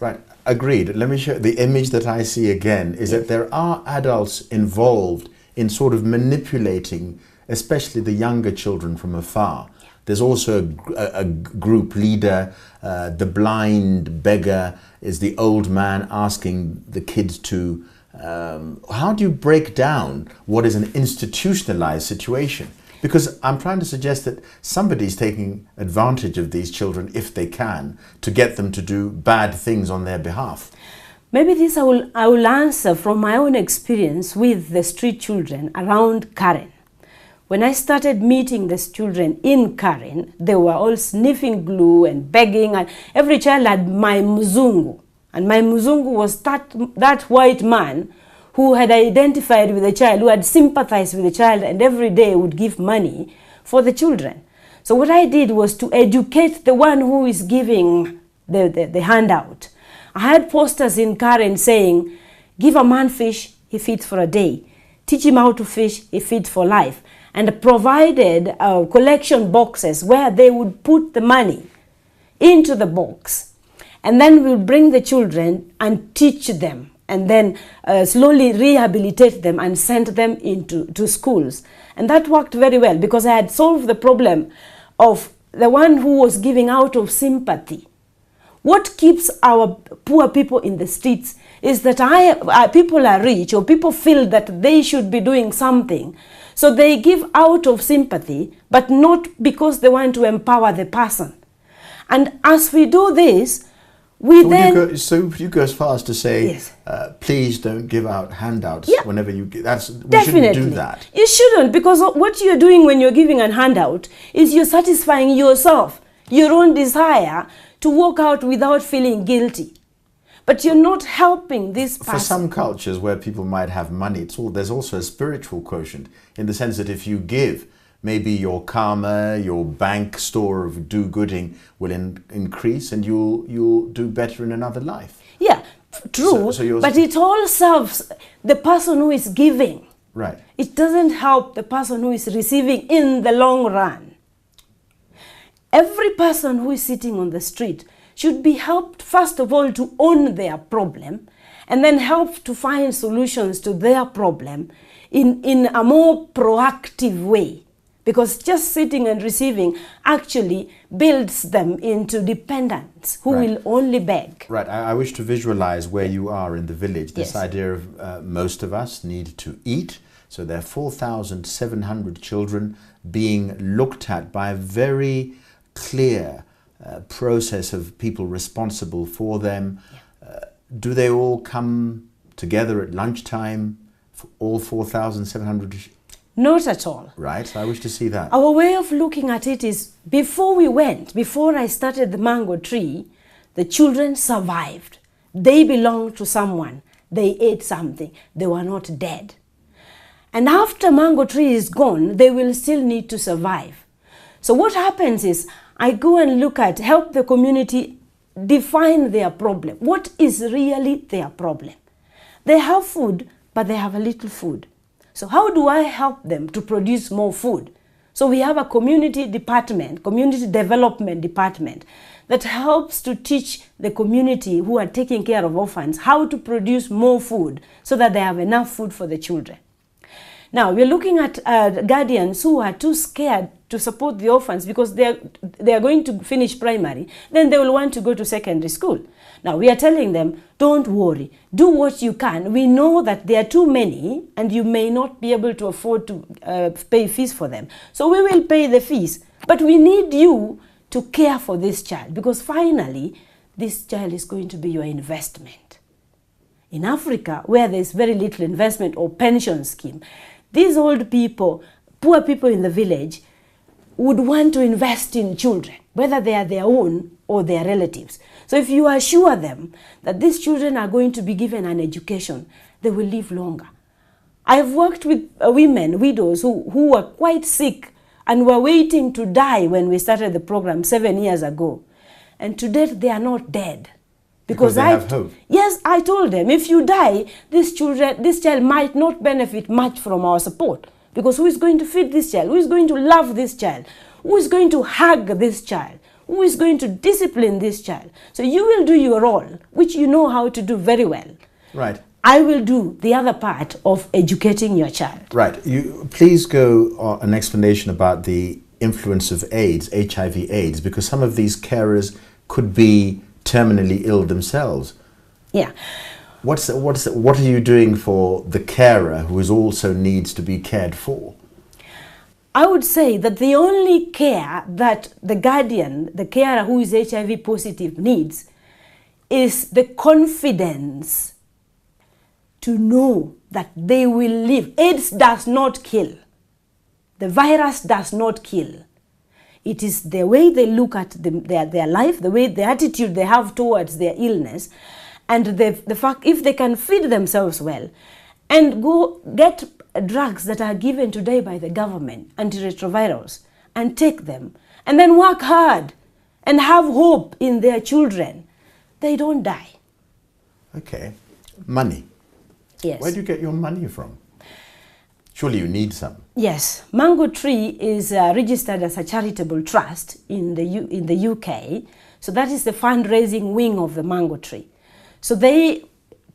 Right, agreed. Let me show the image that I see again is that there are adults involved in sort of manipulating, especially the younger children from afar. There's also a group leader. The blind beggar is the old man asking the kids to, how do you break down what is an institutionalized situation? Because I'm trying to suggest that somebody's taking advantage of these children, if they can, to get them to do bad things on their behalf. Maybe this I will answer from my own experience with the street children around Karen. When I started meeting these children in Karen, they were all sniffing glue and begging, and every child had my mzungu. And my mzungu was that white man who had identified with the child, who had sympathized with the child, and every day would give money for the children. So what I did was to educate the one who is giving the handout. I had posters in Karen saying, give a man fish, he feeds for a day. Teach him how to fish, he feeds for life. And provided collection boxes where they would put the money into the box. And then we'll bring the children and teach them, and then slowly rehabilitate them and send them to schools. And that worked very well because I had solved the problem of the one who was giving out of sympathy. What keeps our poor people in the streets is that people are rich, or people feel that they should be doing something. So they give out of sympathy, but not because they want to empower the person. And as we do this, So you go as far as to say, yes, please don't give out handouts whenever you give. We shouldn't do that. You shouldn't, because what you're doing when you're giving a handout is you're satisfying yourself, your own desire to walk out without feeling guilty. But you're not helping this person. For some cultures where people might have money, there's also a spiritual quotient, in the sense that if you give, maybe your karma, your bank store of do-gooding will increase, and you'll do better in another life. Yeah, true, but it all serves the person who is giving. Right. It doesn't help the person who is receiving in the long run. Every person who is sitting on the street should be helped, first of all, to own their problem, and then help to find solutions to their problem in a more proactive way. Because just sitting and receiving actually builds them into dependents who will only beg. Right. I wish to visualize where you are in the village. This Yes. idea of most of us need to eat. So there are 4,700 children being looked at by a very clear process of people responsible for them. Do they all come together at lunchtime, for all 4,700? Not at all. Right, I wish to see that. Our way of looking at it is, before I started the mango tree, the children survived. They belonged to someone. They ate something. They were not dead. And after mango tree is gone, they will still need to survive. So what happens is, I go and help the community define their problem. What is really their problem? They have food, but they have a little food. So how do I help them to produce more food? So we have a community department, community development department, that helps to teach the community who are taking care of orphans how to produce more food so that they have enough food for the children. Now, we're looking at guardians who are too scared to support the orphans because they are going to finish primary, then they will want to go to secondary school. Now, we are telling them, don't worry, do what you can. We know that there are too many and you may not be able to afford to pay fees for them. So we will pay the fees, but we need you to care for this child, because finally, this child is going to be your investment. In Africa, where there's very little investment or pension scheme, these old people, poor people in the village, would want to invest in children, whether they are their own or their relatives. So if you assure them that these children are going to be given an education, they will live longer. I've worked with women, widows, who were quite sick and were waiting to die when we started the program 7 years ago. And to date, they are not dead. Because they have hope. Yes, I told them, if you die, this child might not benefit much from our support. Because who is going to feed this child? Who is going to love this child? Who is going to hug this child? Who is going to discipline this child? So you will do your role, which you know how to do very well. Right. I will do the other part of educating your child. Right. You please go on an explanation about the influence of AIDS, HIV/AIDS, because some of these carers could be terminally ill themselves. Yeah. What are you doing for the carer who is also needs to be cared for? I would say that the only care that the guardian, the carer who is HIV positive needs is the confidence to know that they will live. AIDS does not kill. The virus does not kill. It is the way they look at their life, the attitude they have towards their illness, and the fact if they can feed themselves well and go get drugs that are given today by the government, antiretrovirals, and take them, and then work hard and have hope in their children, they don't die. Okay. Money. Yes. Where do you get your money from? Surely you need some. Yes. Mango Tree is registered as a charitable trust in the UK. So that is the fundraising wing of the Mango Tree. So they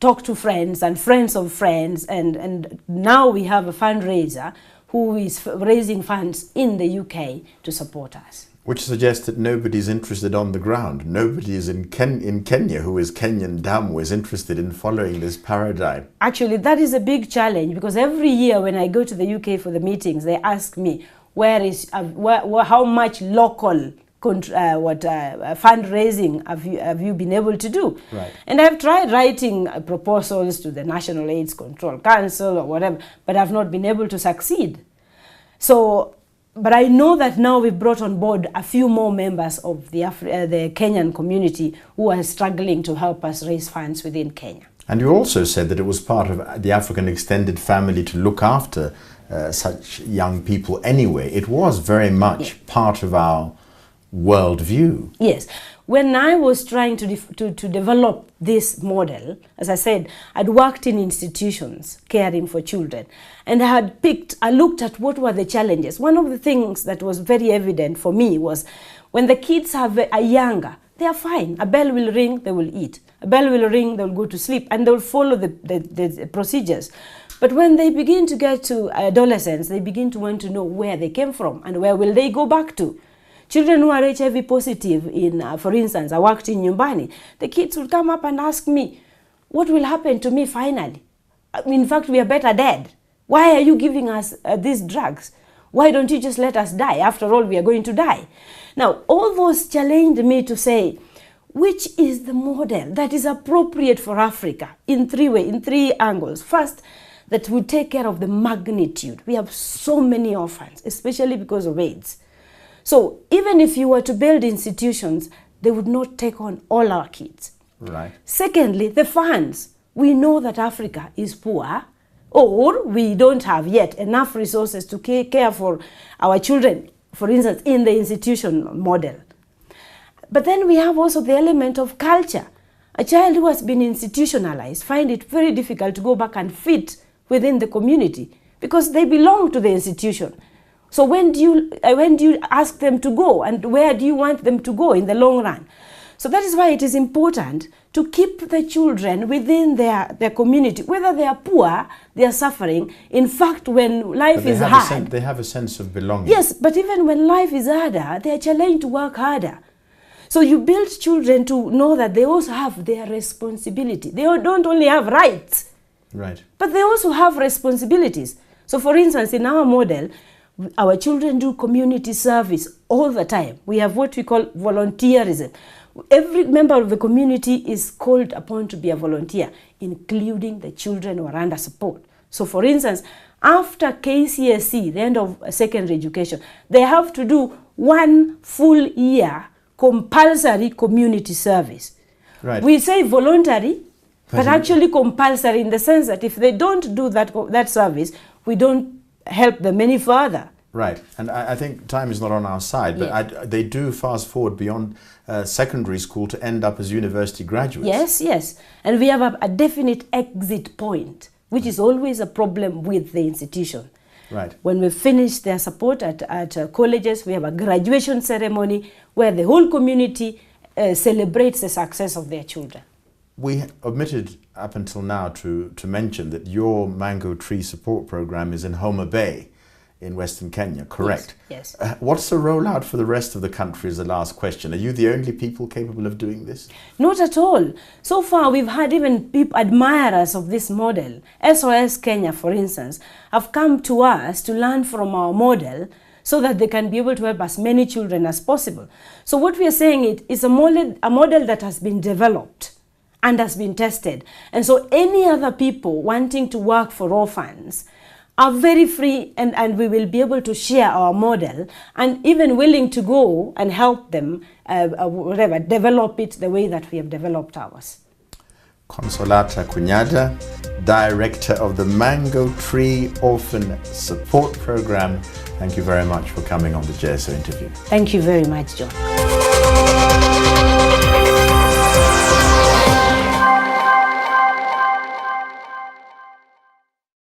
talk to friends and friends of friends, and now we have a fundraiser who is raising funds in the UK to support us. Which suggests that nobody's interested on the ground. Nobody is in Kenya who is Kenyan Damu is interested in following this paradigm. Actually, that is a big challenge, because every year when I go to the UK for the meetings, they ask me, how much local fundraising have you been able to do? Right. And I've tried writing proposals to the National AIDS Control Council or whatever, but I've not been able to succeed. So, but I know that now we've brought on board a few more members of the Kenyan community who are struggling to help us raise funds within Kenya. And you also said that it was part of the African extended family to look after such young people anyway. It was very much part of our worldview. Yes. When I was trying to develop this model, as I said, I'd worked in institutions caring for children, and I looked at what were the challenges. One of the things that was very evident for me was when the kids are younger, they are fine. A bell will ring, they will eat. A bell will ring, they will go to sleep, and they will follow the procedures. But when they begin to get to adolescence, they begin to want to know where they came from and where will they go back to. Children who are HIV positive, for instance, I worked in Nyumbani, the kids would come up and ask me, what will happen to me finally? In fact, we are better dead. Why are you giving us these drugs? Why don't you just let us die? After all, we are going to die. Now, all those challenged me to say, which is the model that is appropriate for Africa in three angles. First, that would take care of the magnitude. We have so many orphans, especially because of AIDS. So even if you were to build institutions, they would not take on all our kids. Right. Secondly, the funds. We know that Africa is poor, or we don't have yet enough resources to care for our children, for instance, in the institution model. But then we have also the element of culture. A child who has been institutionalized finds it very difficult to go back and fit within the community because they belong to the institution. So when do you ask them to go, and where do you want them to go in the long run? So that is why it is important to keep the children within their community. Whether they are poor, they are suffering. In fact, when life is hard, they have a sense of belonging. Yes, but even when life is harder, they are challenged to work harder. So you build children to know that they also have their responsibility. They don't only have rights, right, but they also have responsibilities. So for instance, in our model, our children do community service all the time. We have what we call volunteerism. Every member of the community is called upon to be a volunteer, including the children who are under support. So for instance, after KCSE, the end of secondary education, they have to do 1 full year compulsory community service. Right. We say voluntary, but actually compulsory, in the sense that if they don't do that service, we don't help them any further. Right, and I think time is not on our side, but yes, they do fast forward beyond secondary school to end up as university graduates. Yes, yes, and we have a definite exit point, which is always a problem with the institution. Right. When we finish their support at colleges, we have a graduation ceremony where the whole community celebrates the success of their children. We omitted up until now to mention that your mango tree support program is in Homa Bay in Western Kenya, correct? Yes. What's the rollout for the rest of the country is the last question. Are you the only people capable of doing this? Not at all. So far, we've had even people, admirers of this model. SOS Kenya, for instance, have come to us to learn from our model so that they can be able to help as many children as possible. So what we are saying is a model that has been developed and has been tested. And so any other people wanting to work for orphans are very free, and we will be able to share our model and even willing to go and help them develop it the way that we have developed ours. Consolata Kunyada, Director of the Mango Tree Orphan Support Program. Thank you very much for coming on the JSO interview. Thank you very much, John.